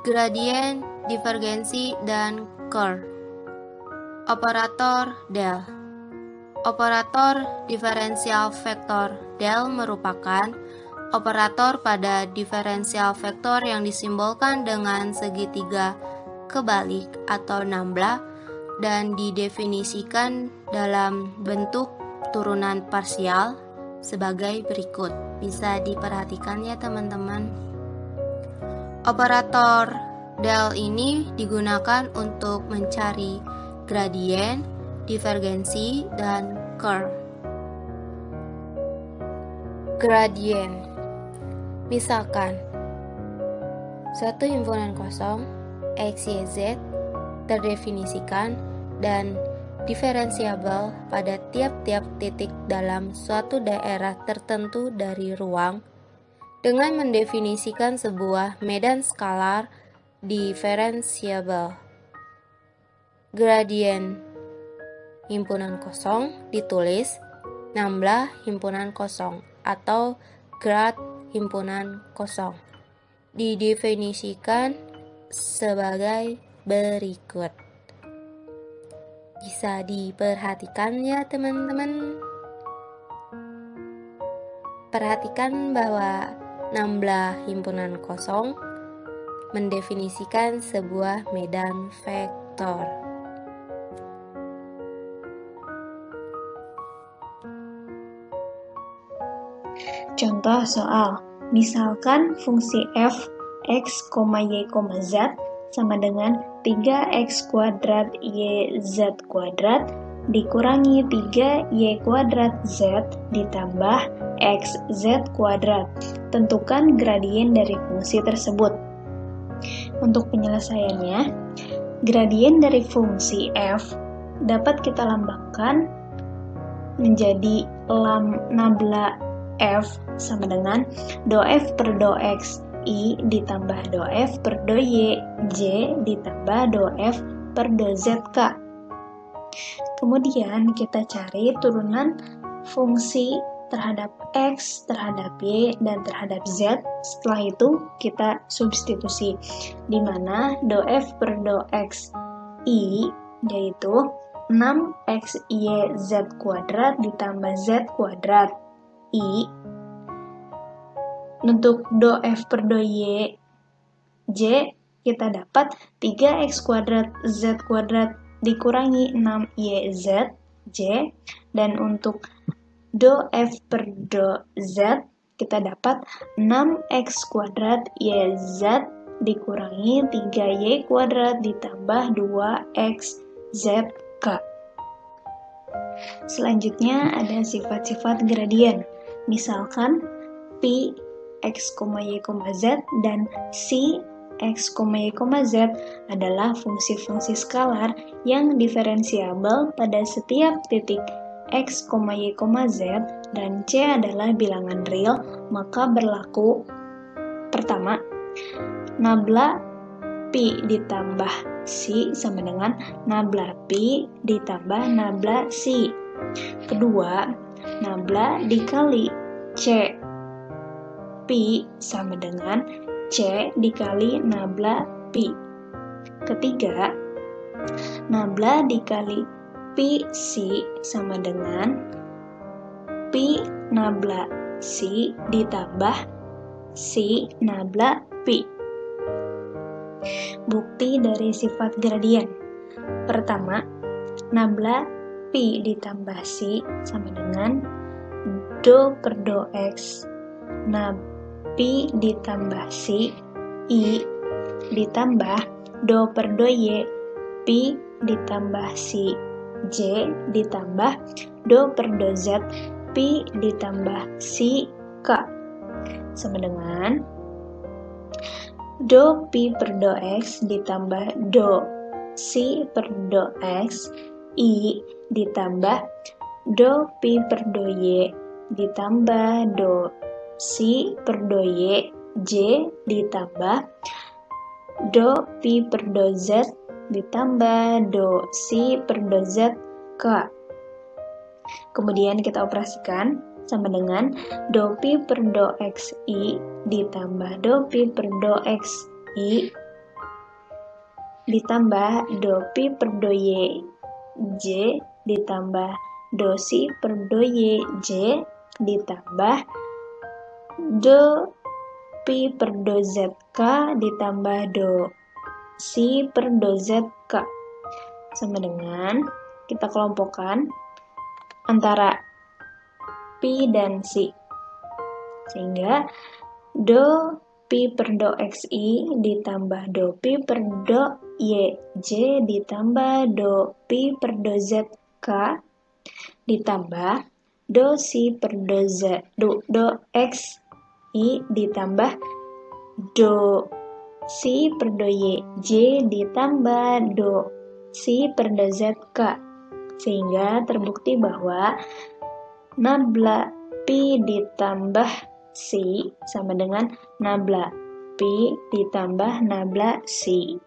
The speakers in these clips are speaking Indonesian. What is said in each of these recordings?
gradien, divergensi, dan curl. Operator del. Operator diferensial vektor del merupakan operator pada diferensial vektor yang disimbolkan dengan segitiga kebalik atau nambla dan didefinisikan dalam bentuk turunan parsial sebagai berikut. Bisa diperhatikan ya teman-teman. Operator del ini digunakan untuk mencari gradien, divergensi, dan curl. Gradien. Misalkan, suatu himpunan kosong X, Y, Z terdefinisikan dan diferensiabel pada tiap-tiap titik dalam suatu daerah tertentu dari ruang dengan mendefinisikan sebuah medan skalar diferensiabel. Gradien himpunan kosong ditulis nambla himpunan kosong atau grad himpunan kosong. Didefinisikan sebagai berikut. Bisa diperhatikan ya teman-teman. Perhatikan bahwa nambla himpunan kosong mendefinisikan sebuah medan vektor. Contoh soal, misalkan fungsi f x, y, z sama dengan 3x kuadrat y z kuadrat dikurangi 3y kuadrat z ditambah x z kuadrat. Tentukan gradien dari fungsi tersebut. Untuk penyelesaiannya, gradien dari fungsi f dapat kita lambangkan menjadi nambla f sama dengan do f per do x i ditambah do f per do y j ditambah do f per do z k. Kemudian kita cari turunan fungsi terhadap x, terhadap y, dan terhadap z. Setelah itu kita substitusi, di mana do f per do x i yaitu 6xy z kuadrat ditambah z kuadrat i. Untuk do f per do y j kita dapat 3x kuadrat z kuadrat dikurangi 6yz j, dan untuk do f per do z kita dapat 6x kuadrat yz dikurangi 3y kuadrat ditambah 2x zk. Selanjutnya ada sifat-sifat gradien. Misalkan pi x, y, z dan si x, y, z adalah fungsi-fungsi skalar yang diferensiabel pada setiap titik x, y, z dan c adalah bilangan real, maka berlaku pertama, nabla pi ditambah si sama dengan nabla pi ditambah nabla si. Kedua, nabla dikali c pi sama dengan c dikali nabla pi. Ketiga, nabla dikali pi si sama dengan pi nabla si ditambah si nabla pi. Bukti dari sifat gradien. Pertama, nabla pi ditambah si sama dengan do per do x nab pi ditambah si i ditambah do per do y pi ditambah si j ditambah do per do z pi ditambah si k sama dengan do pi per do x ditambah do si per do x i ditambah do pi per do y ditambah do si per do y j ditambah do pi per do z ditambah do si per do z k. Kemudian kita operasikan sama dengan do pi per do x i ditambah do pi per do x i ditambah do pi per do y j ditambah do si per do y j ditambah do pi per do zk ditambah do si per do zk sama dengan kita kelompokkan antara pi dan si, sehingga do pi per do xi ditambah do pi per do yj ditambah do pi per do zk ditambah do si per do xi ditambah do si per do yj ditambah do si per do zk, sehingga terbukti bahwa nabla pi ditambah si sama dengan nabla pi ditambah nabla si.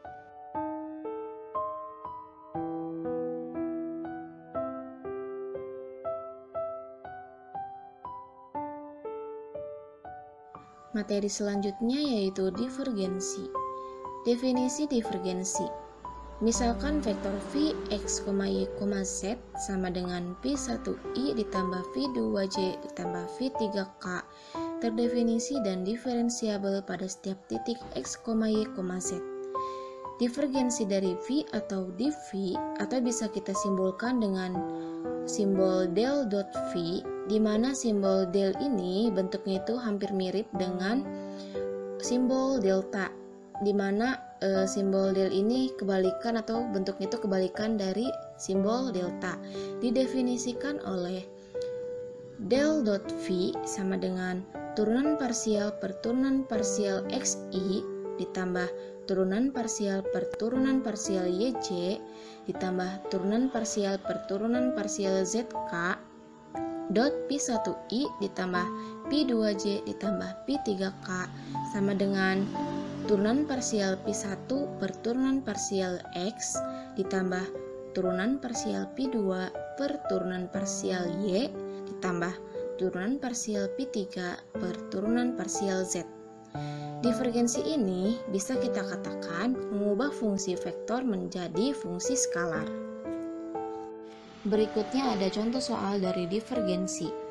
Materi selanjutnya yaitu divergensi. Definisi divergensi. Misalkan vektor v x, y, z sama dengan v1i ditambah v2j ditambah v3k terdefinisi dan diferensiabel pada setiap titik x, y, z. Divergensi dari v atau dv atau bisa kita simbolkan dengan simbol del dot v, di mana simbol del ini bentuknya itu hampir mirip dengan simbol delta, di mana simbol del ini kebalikan atau bentuknya itu kebalikan dari simbol delta. Didefinisikan oleh del dot v sama dengan turunan parsial per turunan parsial xi ditambah turunan parsial per turunan parsial yj ditambah turunan parsial per turunan parsial zk dot pi1i ditambah pi2j ditambah pi3k sama dengan turunan parsial pi1 per turunan parsial x ditambah turunan parsial pi2 per turunan parsial y ditambah turunan parsial pi3 per turunan parsial z. Divergensi ini bisa kita katakan mengubah fungsi vektor menjadi fungsi skalar. Berikutnya ada contoh soal dari divergensi.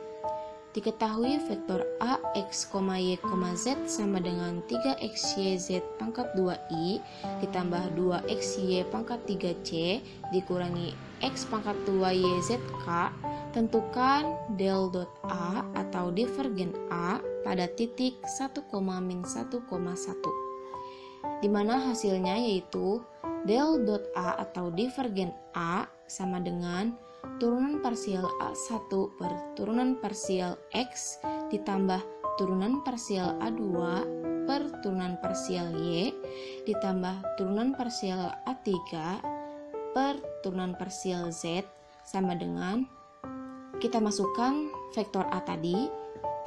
Diketahui vektor a x, y, z sama dengan 3xyz pangkat 2i ditambah 2xy pangkat 3c dikurangi x pangkat 2yzk. Tentukan del dot a atau divergen a pada titik 1, min 1,1, di mana hasilnya yaitu del dot a atau divergen a sama dengan turunan parsial A1 per turunan parsial X ditambah turunan parsial A2 per turunan parsial Y ditambah turunan parsial A3 per turunan parsial Z sama dengan kita masukkan vektor A tadi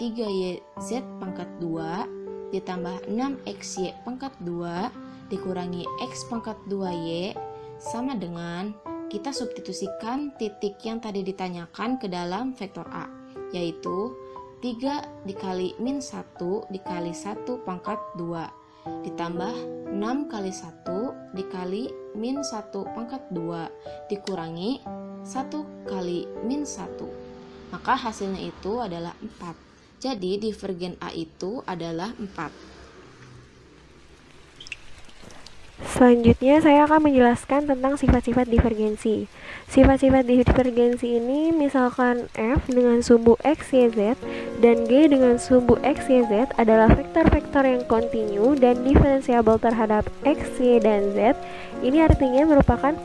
3YZ pangkat 2 ditambah 6XY pangkat 2 dikurangi X pangkat 2Y sama dengan kita substitusikan titik yang tadi ditanyakan ke dalam vektor A, yaitu 3 dikali min 1 dikali 1 pangkat 2 ditambah 6 kali 1 dikali min 1 pangkat 2 dikurangi 1 kali min 1. Maka hasilnya itu adalah 4. Jadi divergen A itu adalah 4. Selanjutnya saya akan menjelaskan tentang sifat-sifat divergensi. Sifat-sifat divergensi ini misalkan f dengan sumbu x, y, z dan g dengan sumbu x, y, z adalah vektor-vektor yang kontinu dan diferensiabel terhadap x, y, dan z. Ini artinya merupakan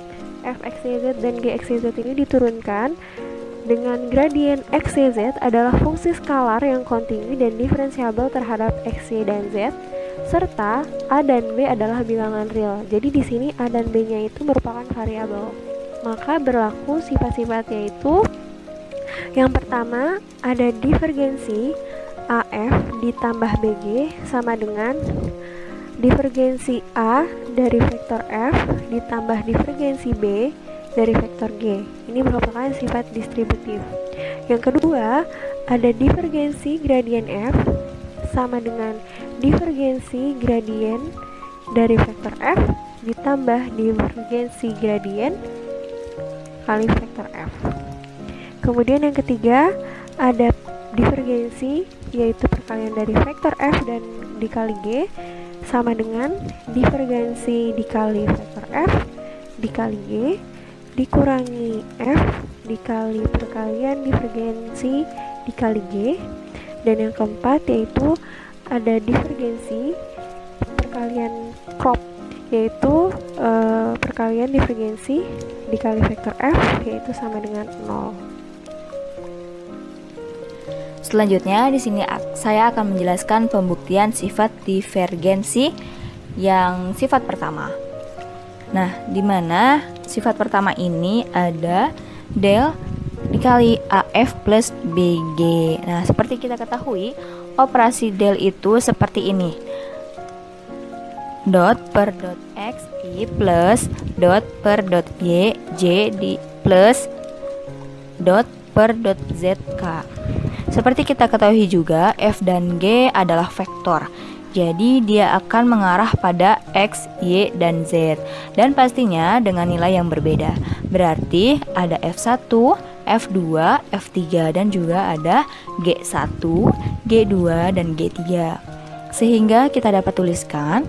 f, x, y, z dan g, x, y, z ini diturunkan dengan gradien x, y, z adalah fungsi skalar yang kontinu dan diferensiabel terhadap x, y, dan z. Serta A dan B adalah bilangan real. Jadi di sini A dan B-nya itu merupakan variabel. Maka berlaku sifat-sifatnya itu yang pertama ada divergensi AF ditambah BG sama dengan divergensi A dari vektor F ditambah divergensi B dari vektor G. Ini merupakan sifat distributif. Yang kedua ada divergensi gradien F sama dengan divergensi gradien dari vektor F ditambah divergensi gradien kali vektor F. Kemudian yang ketiga ada divergensi, yaitu perkalian dari vektor F dan dikali G sama dengan divergensi dikali vektor F dikali G dikurangi F dikali perkalian divergensi dikali G. Dan yang keempat yaitu ada divergensi perkalian crop, yaitu perkalian divergensi dikali vektor F, yaitu sama dengan 0. Selanjutnya di sini saya akan menjelaskan pembuktian sifat divergensi yang sifat pertama. Nah, di mana sifat pertama ini ada del dikali AF plus BG. Nah, seperti kita ketahui, operasi del itu seperti ini. Dot per dot X I plus dot per dot Y J di plus dot per dot Z K. Seperti kita ketahui juga, F dan G adalah vektor. Jadi dia akan mengarah pada X, Y, dan Z. Dan pastinya dengan nilai yang berbeda. Berarti ada F1, F2, F3, dan juga ada G1, G2, dan G3. Sehingga kita dapat tuliskan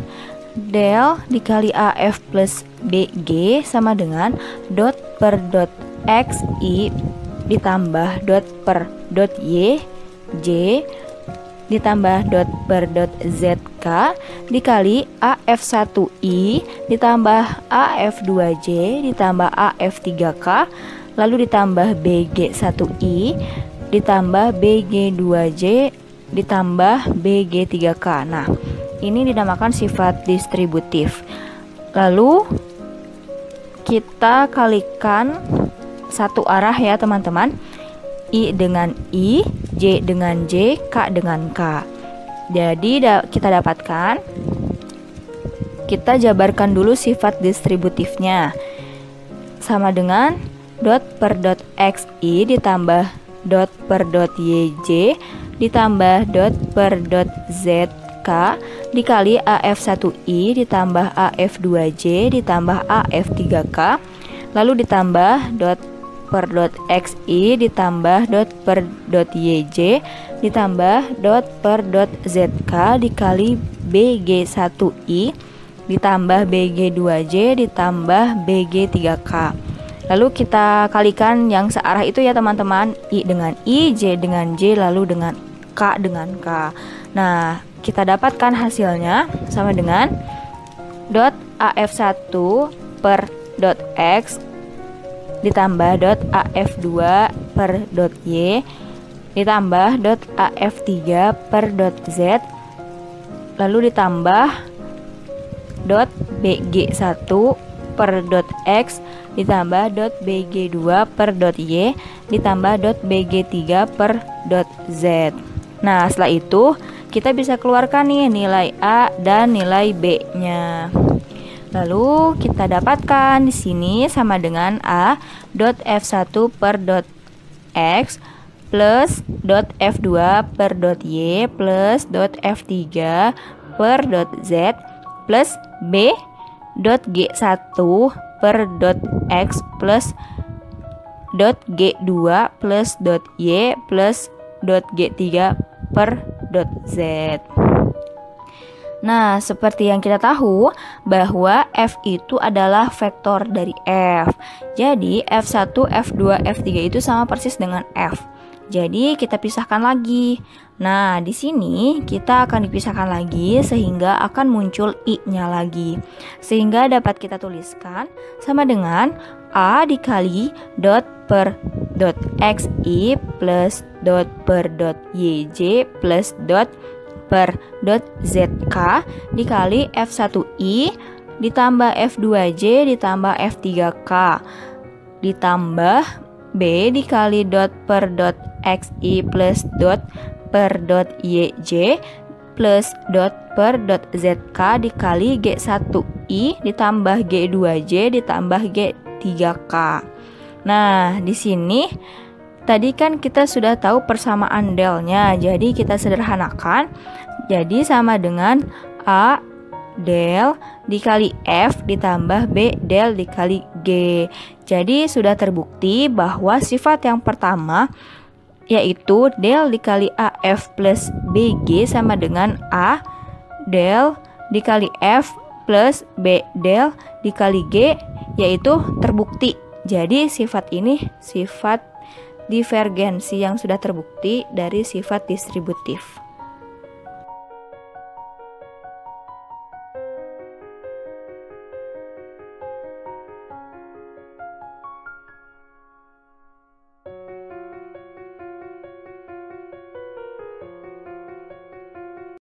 del dikali AF plus BG sama dengan dot per dot X, I ditambah dot per dot Y, J ditambah dot per dot ZK dikali AF1I ditambah AF2J ditambah AF3K lalu ditambah BG1I ditambah BG2J ditambah BG3K. Nah, ini dinamakan sifat distributif. Lalu kita kalikan satu arah ya teman-teman. I dengan I, J dengan J, K dengan K. Jadi kita dapatkan, kita jabarkan dulu sifat distributifnya. Sama dengan dot per dot XI ditambah dot per dot YJ ditambah dot per dot ZK dikali AF1I ditambah AF2J ditambah AF3K lalu ditambah dot per dot XI ditambah dot per dot YJ ditambah dot per dot ZK dikali BG1I ditambah BG2J ditambah BG3K. Lalu kita kalikan yang searah itu ya teman-teman, I dengan I, J dengan J, lalu dengan K dengan K. Nah, kita dapatkan hasilnya sama dengan dot AF1 per dot X ditambah dot AF2 per dot Y ditambah dot AF3 per dot Z lalu ditambah dot BG1 per dot X ditambah dot BG2 per dot Y ditambah dot BG3 per dot Z. Nah, setelah itu kita bisa keluarkan nih nilai A dan nilai B-nya. Lalu kita dapatkan di sini sama dengan A dot F1 per dot X plus dot F2 per dot Y plus dot F3 per dot Z plus B dot G1 per dot X plus dot G2 plus dot Y plus dot G3 per dot Z. Nah, seperti yang kita tahu bahwa F itu adalah vektor dari F. Jadi F1, F2, F3 itu sama persis dengan F. Jadi kita pisahkan lagi. Nah, di sini kita akan dipisahkan lagi sehingga akan muncul I-nya lagi. Sehingga dapat kita tuliskan sama dengan A dikali dot per dot XI plus dot per dot YJ plus dot per dot ZK dikali F1I ditambah F2J ditambah F3K ditambah B dikali dot per dot XI plus dot per dot YJ plus dot per dot ZK dikali G1I ditambah G2J ditambah G3K. Nah, di sini tadi kan kita sudah tahu persamaan delnya, jadi kita sederhanakan. Jadi sama dengan A del dikali F ditambah B del dikali G. Jadi sudah terbukti bahwa sifat yang pertama yaitu del dikali AF plus BG sama dengan A del dikali F plus B del dikali G, yaitu terbukti. Jadi sifat ini sifat divergensi yang sudah terbukti dari sifat distributif.